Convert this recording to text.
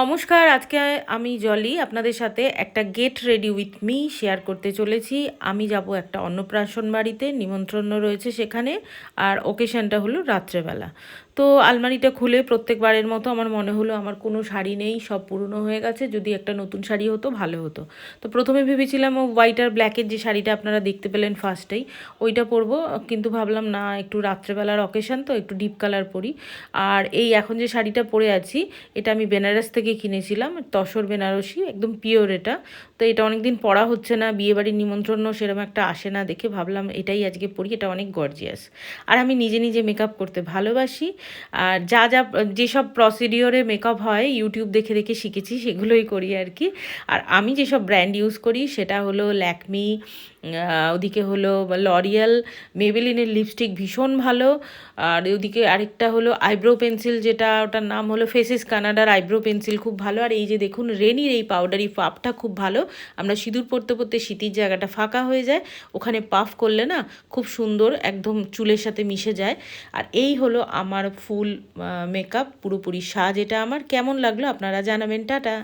নমস্কার, আজকে আমি জলি আপনাদের সাথে একটা get ready with me share করতে চলেছি। আমি যাব একটা অন্নপ্রাশন বাড়িতে, নিমন্ত্রণ রয়েছে সেখানে, আর ওকেশনটা হলো রাত্রেবেলা। তো আলমারিটা খুলে প্রত্যেকবারের মতো আমার মনে হলো আমার কোনো শাড়ি নেই, সব পুরনো হয়ে গেছে, যদি একটা নতুন শাড়ি হতো ভালো হতো। তো প্রথমে ভেবেছিলাম ও হোয়াইট আর ব্ল্যাকের যে শাড়িটা আপনারা দেখতে পেলেন ফার্স্টেই, ওইটা পরবো, কিন্তু ভাবলাম না, একটু রাত্রেবেলার অকেশন তো একটু ডিপ কালার পরি। আর এই এখন যে শাড়িটা পরে আছি, এটা আমি বেনারস থেকে কিনেছিলাম, তসর বেনারসি, একদম পিওর এটা। তো এটা অনেক দিন পরা হচ্ছে না, বিয়েবাড়ির নিমন্ত্রণও সেরকম একটা আসে না, দেখে ভাবলাম এটাই আজকে পরি, এটা অনেক গর্জিয়াস। আর আমি নিজে নিজে মেকআপ করতে ভালোবাসি। আর যেসব প্রসিডিওরে মেকআপ হয় ইউটিউব দেখে দেখে শিখেছি, সেগুলোই করি আর কি। আর আমি যেসব ব্র্যান্ড ইউজ করি সেটা হলো ল্যাকমি, ওদিকে হলো লরিয়াল, মেবেলিনের লিপস্টিক ভীষণ ভালো। আর ওদিকে আরেকটা হলো আইব্রো পেন্সিল, যেটা ওটার নাম হলো ফেসেস কানাডার আইব্রো পেন্সিল, খুব ভালো। আর এই যে দেখুন রেনির এই পাউডারি পাফটা খুব ভালো, আমরা সিঁদুর পরতে পরতে সিঁতির জায়গাটা ফাঁকা হয়ে যায়, ওখানে পাফ করলে না খুব সুন্দর একদম চুলের সাথে মিশে যায়। আর এই হলো আমার ফুল মেকআপ, পুরোপুরি সাজ এটা আমার। কেমন লাগলো আপনারা জানাবেন। টাটা।